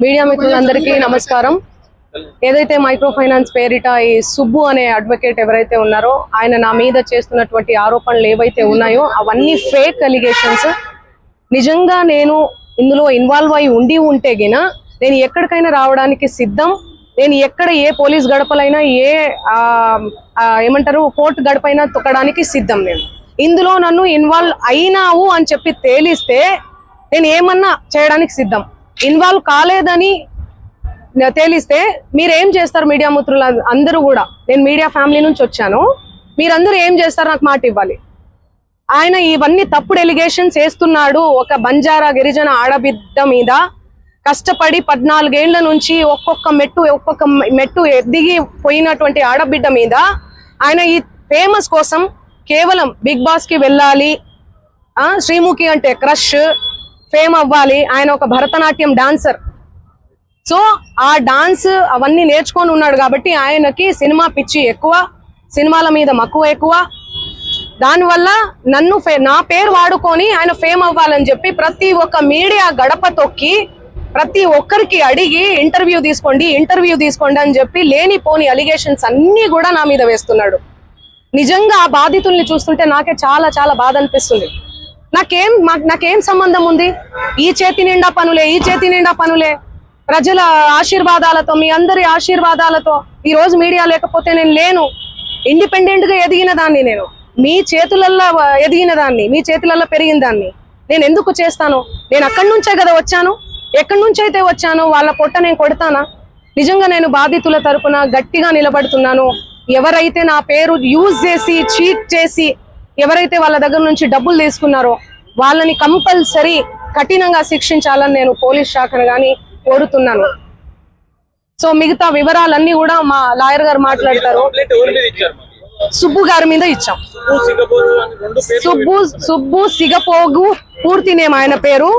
Media మిత్రులందరికీ నమస్కారం. ఏదైతే మైక్రో ఫైనాన్స్ పేరిట ఈ సుబ్బు అనే అడ్వకేట్ ఎవరైతే ఉన్నారో ఆయన నా మీద చేస్తున్నటువంటి ఆరోపణలు ఏవైతే ఉన్నాయో అవన్నీ ఫేక్ అలిగేషన్స్. నిజంగా నేను ఇందులో ఇన్వాల్వ్ అయి ఉంటే గిన నేను ఎక్కడికైనా రావడానికి సిద్ధం. నేను ఎక్కడ ఏ పోలీస్ గడపలైనా ఏమంటారు కోర్టు గడపైనా తొక్కడానికి సిద్ధం. నేను ఇందులో నన్ను ఇన్వాల్వ్ అయినావు అని చెప్పి తేలిస్తే నేను ఏమన్నా చేయడానికి సిద్ధం. ఇన్వాల్వ్ కాలేదని తేలిస్తే మీరేం చేస్తారు? మీడియా మిత్రులు అందరూ కూడా, నేను మీడియా ఫ్యామిలీ నుంచి వచ్చాను, మీరందరూ ఏం చేస్తారు నాకు మాట ఇవ్వాలి. ఆయన ఇవన్నీ తప్పుడు ఎలిగేషన్స్ వేస్తున్నాడు. ఒక బంజారా గిరిజన ఆడబిడ్డ మీద కష్టపడి 14 ఏళ్ల నుంచి ఒక్కొక్క మెట్టు ఎదిగి పోయినటువంటి ఆడబిడ్డ మీద ఆయన ఈ ఫేమస్ కోసం కేవలం బిగ్ బాస్ కి వెళ్ళాలి, శ్రీముఖి అంటే క్రష్, ఫేమ్ అవ్వాలి. ఆయన ఒక భరతనాట్యం డాన్సర్. సో ఆ డాన్స్ అవన్నీ నేర్చుకొని ఉన్నాడు కాబట్టి ఆయనకి సినిమా పిచ్చి ఎక్కువ, సినిమాల మీద మక్కువ ఎక్కువ. దానివల్ల నా పేరు వాడుకొని ఆయన ఫేమ్ అవ్వాలని చెప్పి ప్రతి ఒక్క మీడియా గడప తొక్కి ప్రతి ఒక్కరికి అడిగి ఇంటర్వ్యూ తీసుకోండి అని చెప్పి లేనిపోని అలిగేషన్స్ అన్ని కూడా నా మీద వేస్తున్నాడు. నిజంగా ఆ బాధితుల్ని చూస్తుంటే నాకే చాలా చాలా బాధ అనిపిస్తుంది. నాకేం సంబంధం ఉంది? ఈ చేతి నిండా పనులే ప్రజల ఆశీర్వాదాలతో, మీ అందరి ఆశీర్వాదాలతో ఈ రోజు మీడియా లేకపోతే నేను లేను. ఇండిపెండెంట్ గా ఎదిగిన దాన్ని, నేను మీ చేతులల్లో ఎదిగిన దాన్ని, మీ చేతులలో పెరిగిన దాన్ని నేను ఎందుకు చేస్తాను? నేను అక్కడి నుంచే కదా వచ్చాను. ఎక్కడి నుంచి అయితే వచ్చాను వాళ్ళ పొట్ట నేను కొడతానా? నిజంగా నేను బాధితుల తరపున గట్టిగా నిలబడుతున్నాను. ఎవరైతే నా పేరు యూజ్ చేసి చీట్ చేసి ఎవరైతే వాళ్ళ దగ్గర నుంచి డబ్బులు తీసుకున్నారో వాళ్ళని కంపల్సరీ కఠినంగా శిక్షించాలని నేను పోలీస్ శాఖను కానీ కోరుతున్నాను. సో మిగతా వివరాలన్నీ కూడా మా లాయర్ గారు మాట్లాడతారు. సుబ్బు గారి మీద ఇచ్చాం. సుబ్బు సిగపోగు పూర్తి నేమ్ ఆయన పేరు.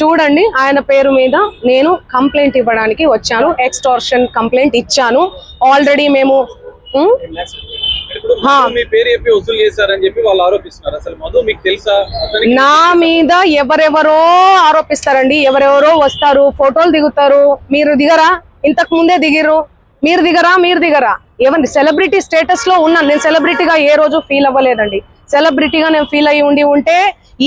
చూడండి, ఆయన పేరు మీద నేను కంప్లైంట్ ఇవ్వడానికి వచ్చాను. ఎక్స్టార్షన్ కంప్లైంట్ ఇచ్చాను ఆల్రెడీ. మేము నా మీద ఎవరెవరో ఆరోపిస్తారండి. ఎవరెవరో వస్తారు, ఫోటోలు దిగుతారు. మీరు దిగరా? ఇంతకు ముందే దిగిర్రు. మీరు దిగరా? ఎవరి సెలబ్రిటీ స్టేటస్ లో ఉన్నాను నేను. సెలబ్రిటీగా ఏ రోజు ఫీల్ అవ్వలేదండి. సెలబ్రిటీగా నేను ఫీల్ అయ్యి ఉంటే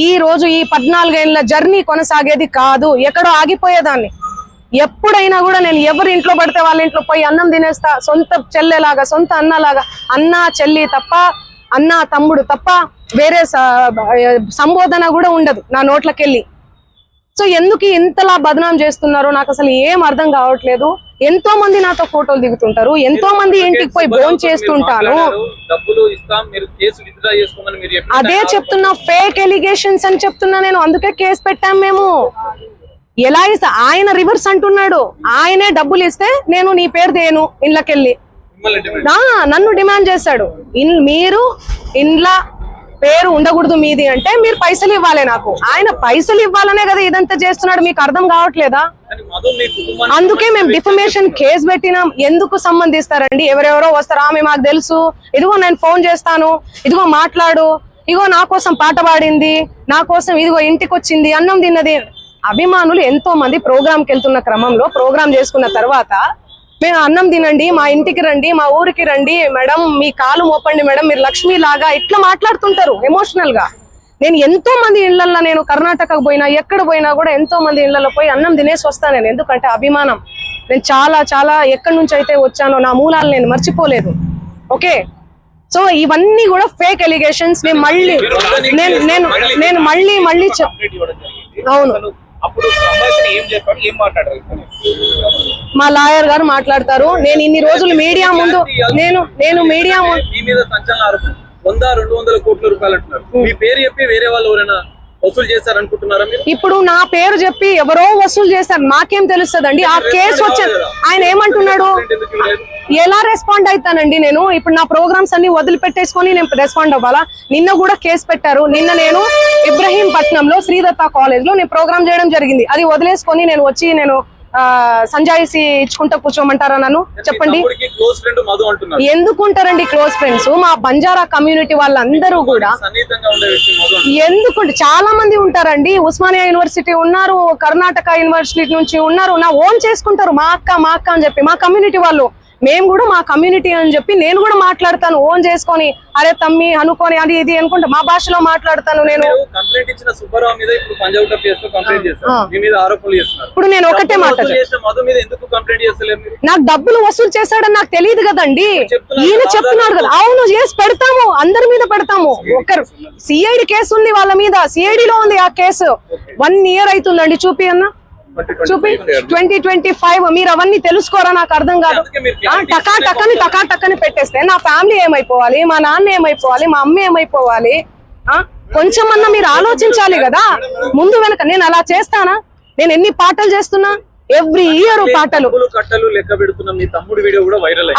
ఈ రోజు ఈ 14 ఏళ్ల జర్నీ కొనసాగేది కాదు, ఎక్కడో ఆగిపోయేదాన్ని. ఎప్పుడైనా కూడా నేను ఎవరి ఇంట్లో పడితే వాళ్ళ ఇంట్లో పోయి అన్నం తినేస్తా. సొంత చెల్లెలాగా, సొంత అన్నలాగా, అన్న చెల్లి తప్ప, అన్న తమ్ముడు తప్ప వేరే సంబోధన కూడా ఉండదు నా నోట్లకెళ్ళి. సో ఎందుకు ఇంతలా బదనాం చేస్తున్నారో నాకు అసలు ఏం అర్థం కావట్లేదు. ఎంతో మంది నాతో ఫోటోలు దిగుతుంటారు, ఎంతో మంది ఇంటికి పోయి భోజనం చేస్తుంటాను. అదే చెప్తున్నా, ఫేక్ ఎలిగేషన్స్ అని చెప్తున్నా నేను. అందుకే కేసు పెట్టాం మేము. ఎలా ఇస్తా? ఆయన రివర్స్ అంటున్నాడు. ఆయనే డబ్బులు ఇస్తే నేను నీ పేరు దేను ఇండ్లకెళ్ళి నన్ను డిమాండ్ చేశాడు. మీరు ఇండ్ల పేరు ఉండకూడదు మీది అంటే మీరు పైసలు ఇవ్వాలి నాకు. ఆయన పైసలు ఇవ్వాలనే కదా ఇదంతా చేస్తున్నాడు. మీకు అర్థం కావట్లేదా? అందుకే మేము డిఫమేషన్ కేసు పెట్టినాం. ఎందుకు సంబంధిస్తారండి? ఎవరెవరో వస్తారు, ఆమె మాకు తెలుసు, ఇదిగో నేను ఫోన్ చేస్తాను, ఇదిగో మాట్లాడు, ఇదిగో నా కోసం పాట పాడింది, నా కోసం ఇదిగో ఇంటికి వచ్చింది, అన్నం తిన్నది. అభిమానులు ఎంతో మంది ప్రోగ్రామ్కి వెళ్తున్న క్రమంలో ప్రోగ్రామ్ చేసుకున్న తర్వాత మేము అన్నం తినండి, మా ఇంటికి రండి, మా ఊరికి రండి మేడం, మీ కాలు మోపండి మేడం, మీరు లక్ష్మి లాగా ఇట్లా మాట్లాడుతుంటారు ఎమోషనల్ గా. నేను ఎంతో మంది ఇళ్లలో, నేను కర్ణాటకకు పోయినా ఎక్కడ పోయినా కూడా ఎంతో మంది ఇళ్లలో పోయి అన్నం తినేసి వస్తాను నేను. ఎందుకంటే అభిమానం. నేను చాలా చాలా ఎక్కడి నుంచి అయితే వచ్చానో నా మూలాలు నేను మర్చిపోలేదు. ఓకే, సో ఇవన్నీ కూడా ఫేక్ ఎలిగేషన్స్. నేను మళ్ళీ అవును, మా లాయర్ గారు మాట్లాడతారు. నేను ఇన్ని రోజులు మీడియా ముందు నేను మీడియా 100-200 కోట్ల రూపాయలు అంటున్నారు. మీ పేరు చెప్పి వేరే వాళ్ళు ఎవరైనా వసూలు చేశారనుకుంటున్నారా మీరు? ఇప్పుడు నా పేరు చెప్పి ఎవరో వసూలు చేశారు, నాకేం తెలుస్తుందండి? ఆ కేసు వచ్చాను. ఆయన ఏమంటున్నాడు? ఎలా రెస్పాండ్ అవుతానండి నేను? ఇప్పుడు నా ప్రోగ్రామ్స్ అన్ని వదిలిపెట్టేసుకొని నేను రెస్పాండ్ అవ్వాలా? నిన్న కూడా కేసు పెట్టారు. నిన్న నేను ఇబ్రహీంపట్నంలో శ్రీదత్త కాలేజ్ లో నేను ప్రోగ్రామ్ చేయడం జరిగింది. అది వదిలేసుకొని నేను వచ్చి నేను సంజాయిసి ఇచ్చుకుంటా కూర్చోమంటారా నన్ను? చెప్పండి. క్లోజ్ ఫ్రెండ్ మధు అంటున్నారు. ఎందుకుంటారండి క్లోజ్ ఫ్రెండ్స్? మా బంజారా కమ్యూనిటీ వాళ్ళందరూ కూడా ఎందుకుంటే చాలా మంది ఉంటారండి. ఉస్మానియా యూనివర్సిటీ ఉన్నారు, కర్ణాటక యూనివర్సిటీ నుంచి ఉన్నారు. నా ఓన్ చేసుకుంటారు, మా అక్క అని చెప్పి. మా కమ్యూనిటీ వాళ్ళు, మేము కూడా మా కమ్యూనిటీ అని చెప్పి నేను కూడా మాట్లాడతాను ఓన్ చేసుకొని. అరే తమ్మి అనుకొని అది ఇది అనుకుంటా మా భాషలో మాట్లాడతాను నేను. కంప్లైంట్ ఇచ్చిన సుబ్బారావు మీద ఇప్పుడు పంజాబ్ కేసులో కంప్లైంట్ చేశారు, మీ మీద ఆరోపణలు చేస్తున్నారు. ఇప్పుడు నేను ఒకటే మాట, మధు మీద ఎందుకు కంప్లైంట్ చేస్తలేరు? నాకు డబ్బులు వసూలు చేశాడని నాకు తెలియదు కదండి. ఈయన చెప్తున్నాడు కదా. అవును, చేసి పెడతాము, అందరి మీద పెడతాము. ఒకరు సిఐడి కేసు ఉంది వాళ్ళ మీద, సిఐడిలో ఉంది ఆ కేసు. 1 year అవుతుందండి. చూపి అన్న, చూపి. 2025. మీరు అవన్నీ తెలుసుకోరా? నాకు అర్థం కాదు. టకాటక్కని పెట్టేస్తే నా ఫ్యామిలీ ఏమైపోవాలి, మా నాన్న ఏమైపోవాలి, మా అమ్మ ఏమైపోవాలి? కొంచెమన్నా మీరు ఆలోచించాలి కదా ముందు వెనక. నేను అలా చేస్తానా? నేను ఎన్ని పాటలు చేస్తున్నా, ఎవ్రీ ఇయర్ పాటలు.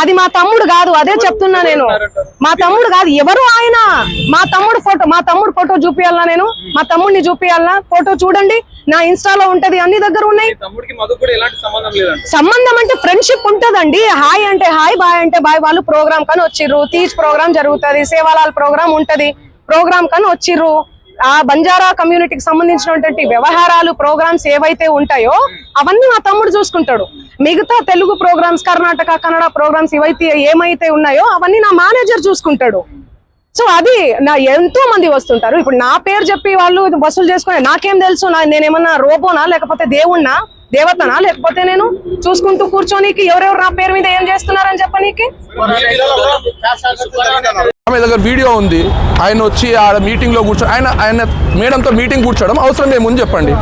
అది మా తమ్ముడు కాదు, అదే చెప్తున్నా నేను. మా తమ్ముడు కాదు, ఎవరు ఆయన? మా తమ్ముడు ఫోటో చూపియాలనా నేను? మా తమ్ముడిని చూపియాలనా? ఫోటో చూడండి, నా ఇన్స్టాలో ఉంటది, అన్ని దగ్గర ఉన్నాయి. సంబంధం అంటే ఫ్రెండ్షిప్ ఉంటదండి. హాయ్ అంటే హాయ్, బాయ్ అంటే బాయ్. వాళ్ళు ప్రోగ్రామ్ కానీ వచ్చిర్రు, తీజ్ ప్రోగ్రామ్ జరుగుతుంది, సేవాలాల్ ప్రోగ్రామ్ ఉంటది, ప్రోగ్రామ్ కానీ వచ్చిర్రు. ఆ బంజారా కమ్యూనిటీకి సంబంధించినటువంటి వ్యవహారాలు, ప్రోగ్రామ్స్ ఏవైతే ఉంటాయో అవన్నీ మా తమ్ముడు చూసుకుంటాడు. మిగతా తెలుగు ప్రోగ్రామ్స్, కర్ణాటక కన్నడ ప్రోగ్రామ్స్ ఏమైతే ఉన్నాయో అవన్నీ నా మేనేజర్ చూసుకుంటాడు. సో అది నా ఎంతో మంది వస్తుంటారు. ఇప్పుడు నా పేరు చెప్పి వాళ్ళు వసూలు చేసుకుని నాకేం తెలుసు? నేనేమన్నా రోబోనా, లేకపోతే దేవుణ్ణా, దేవతనా? లేకపోతే నేను చూసుకుంటూ కూర్చోనీకి ఎవరెవరు నా పేరు మీద ఏం చేస్తున్నారని చెప్పనీకి? ఆమె దగ్గర వీడియో ఉంది. ఆయన వచ్చి ఆడ మీటింగ్లో కూర్చో, ఆయన మేడంతో మీటింగ్ కూర్చోవడం అవసరం ఏముంది చెప్పండి?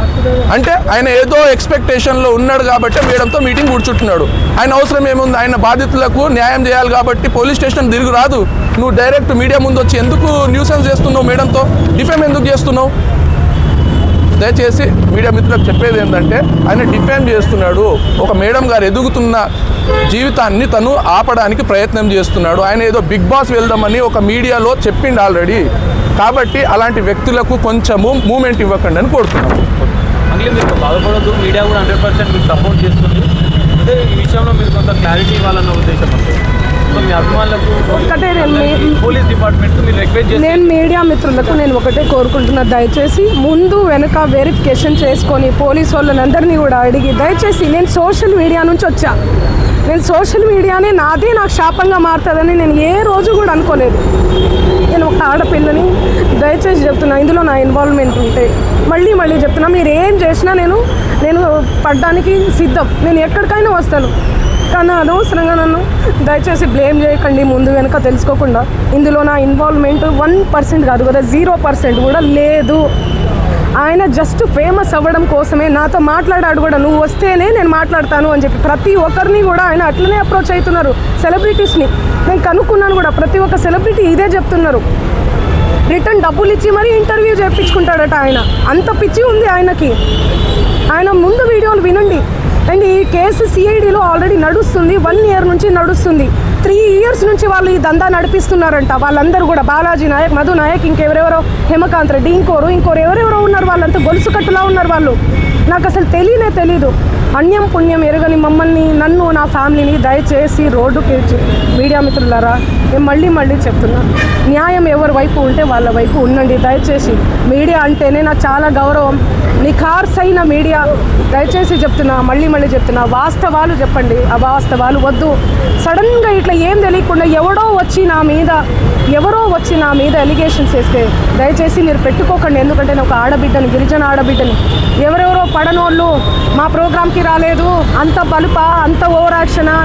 అంటే ఆయన ఏదో ఎక్స్పెక్టేషన్లో ఉన్నాడు కాబట్టి మేడంతో మీటింగ్ కూర్చుంటున్నాడు. ఆయన అవసరం ఏముంది? ఆయన బాధితులకు న్యాయం చేయాలి కాబట్టి పోలీస్ స్టేషన్ తిరిగి రాదు. నువ్వు డైరెక్ట్ మీడియా ముందు వచ్చి ఎందుకు న్యూసెన్స్ చేస్తున్నావు? మేడంతో డిఫేమ్ ఎందుకు చేస్తున్నావు? దయచేసి మీడియా మిత్రులకు చెప్పేది ఏంటంటే, ఆయన డిఫేమ్ చేస్తున్నాడు. ఒక మేడం గారు ఎదుగుతున్న జీవితాన్ని తను ఆపడానికి ప్రయత్నం చేస్తున్నాడు. ఆయన ఏదో బిగ్ బాస్ వెళ్దామని ఒక మీడియాలో చెప్పిండు ఆల్రెడీ. కాబట్టి అలాంటి వ్యక్తులకు కొంచెము మూమెంట్ ఇవ్వకండి అని కోరుతున్నాను. మీరు బాధపడద్దు, మీడియా కూడా 100% మీకు సపోర్ట్ చేస్తుంది. అంటే ఈ విషయంలో మీరు కొంత క్లారిటీ ఇవ్వాలన్న ఉద్దేశం ఉంది. మీ అభిమానులకు పోలీస్ డిపార్ట్మెంట్ మీరు రిక్వెస్ట్ చేసి, నేను మీడియా మిత్రులకు నేను ఒకటే కోరుకుంటున్నా, దయచేసి ముందు వెనక వెరిఫికేషన్ చేసుకొని పోలీసు వాళ్ళందరినీ కూడా అడిగి, దయచేసి నేను సోషల్ మీడియా నుంచి వచ్చా. నేను సోషల్ మీడియానే నాకు శాపంగా మారుతుందని నేను ఏ రోజు కూడా అనుకోలేదు. నేను ఒక ఆడపిల్లని, దయచేసి చెప్తున్నా, ఇందులో నా ఇన్వాల్వ్మెంట్ ఉంటే మళ్ళీ చెప్తున్నా, మీరు ఏం చేసినా నేను పడ్డానికి సిద్ధం. నేను ఎక్కడికైనా వస్తాను. కానీ అనవసరంగా నన్ను దయచేసి బ్లేమ్ చేయకండి ముందు వెనక తెలుసుకోకుండా. ఇందులో నా ఇన్వాల్వ్మెంట్ 1% కాదు కదా, 0% కూడా లేదు. ఆయన జస్ట్ ఫేమస్ అవ్వడం కోసమే నాతో మాట్లాడాడు కూడా. నువ్వు వస్తేనే నేను మాట్లాడతాను అని చెప్పి ప్రతి ఒక్కరిని కూడా ఆయన అట్లనే అప్రోచ్ అవుతున్నారు. సెలబ్రిటీస్ని నేను కనుక్కున్నాను కూడా, ప్రతి ఒక్క సెలబ్రిటీ ఇదే చెప్తున్నారు. రిటర్న్ డబ్బులు ఇచ్చి మరీ ఇంటర్వ్యూ చేయించుకుంటాడట ఆయన. అంత పిచ్చి ఉంది ఆయనకి. ఆయన ముందు వీడియోలు వినండి. అండ్ ఈ కేసు సిఐడిలో ఆల్రెడీ నడుస్తుంది, 1 year నుంచి నడుస్తుంది. 3 years నుంచి వాళ్ళు ఈ దందా నడిపిస్తున్నారంట. వాళ్ళందరూ కూడా బాలాజీ నాయక్, మధు నాయక్, ఇంకెవరెవరో, హేమకాంత్ రెడ్డి, ఇంకోరు ఎవరెవరో ఉన్నారు. వాళ్ళంతా గొలుసు కట్టులా ఉన్నారు వాళ్ళు. నాకు అసలు తెలీదు. అన్యం పుణ్యం ఎరగని మమ్మల్ని, నన్ను, నా ఫ్యామిలీని దయచేసి రోడ్డుకి మీడియా మిత్రులారా నేను మళ్ళీ చెప్తున్నా, న్యాయం ఎవరి వైపు ఉంటే వాళ్ళ వైపు ఉండండి. దయచేసి మీడియా అంటేనే నాకు చాలా గౌరవం. నిఖార్సైన మీడియా, దయచేసి చెప్తున్నా, మళ్ళీ చెప్తున్నా, వాస్తవాలు చెప్పండి, అవాస్తవాలు వద్దు. సడన్గా ఇట్లా ఏం తెలియకుండా ఎవరో వచ్చి నా మీద ఎలిగేషన్స్ వేస్తే దయచేసి మీరు పెట్టుకోకండి. ఎందుకంటే నేను ఒక ఆడబిడ్డని, గిరిజన ఆడబిడ్డని. ఎవరెవరో పడనోళ్ళు మా ప్రోగ్రామ్కి రాలేదు, అంత బలుపా, అంత ఓవర్ యాక్షనా,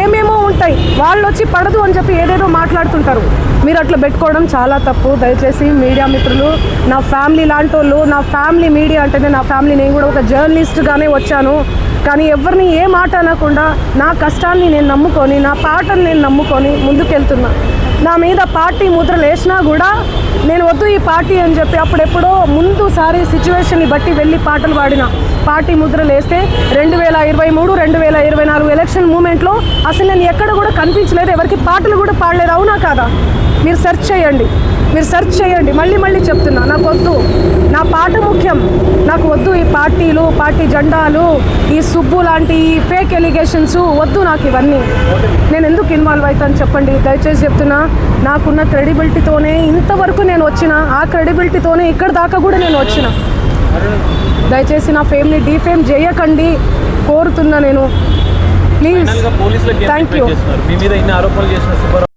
ఏమేమో ఉంటాయి. వాళ్ళు వచ్చి పడదు అని చెప్పి ఏదేదో మాట్లాడుతుంటారు. మీరు అట్లా పెట్టుకోవడం చాలా తప్పు. దయచేసి మీడియా మిత్రులు, నా ఫ్యామిలీ లాంటి వాళ్ళు, నా ఫ్యామిలీ మీడియా అంటేనే నా ఫ్యామిలీ. నేను కూడా ఒక జర్నలిస్ట్గానే వచ్చాను. కానీ ఎవరిని ఏ మాట అనకుండా నా కష్టాన్ని నేను నమ్ముకొని, నా పాటను నేను నమ్ముకొని ముందుకెళ్తున్నా. నా మీద పార్టీ ముద్రలు వేసినా కూడా నేను వద్దు ఈ పార్టీ అని చెప్పి అప్పుడెప్పుడో ముందుసారి సిచ్యువేషన్ని బట్టి వెళ్ళి పాటలు పాడిన. పార్టీ ముద్రలు వేస్తే 2023, 2024 ఎలక్షన్ మూమెంట్లో అసలు నేను ఎక్కడ కూడా కనిపించలేదు, ఎవరికి పాటలు కూడా పాడలేదు. అవునా కాదా? మీరు సెర్చ్ చేయండి, మళ్ళీ చెప్తున్నా, నాకు వద్దు, నా పాట ముఖ్యం, నాకు వద్దు ఈ పార్టీలు, పార్టీ జెండాలు, ఈ సుబ్బు లాంటి ఈ ఫేక్ ఎలిగేషన్స్ వద్దు నాకు ఇవన్నీ. నేను ఎందుకు ఇన్వాల్వ్ అవుతాను చెప్పండి, దయచేసి చెప్తున్నా. నాకున్న క్రెడిబిలిటీతోనే ఇంతవరకు నేను వచ్చిన, ఆ క్రెడిబిలిటీతోనే ఇక్కడ దాకా కూడా నేను వచ్చిన. దయచేసి నా ఫేమ్ని డీఫేమ్ చేయకండి కోరుతున్నా నేను, ప్లీజ్. పోలీసులకు థ్యాంక్ యూ. మీ మీద ఇన్ని ఆరోపణలు చేసిన సుబ్బారావు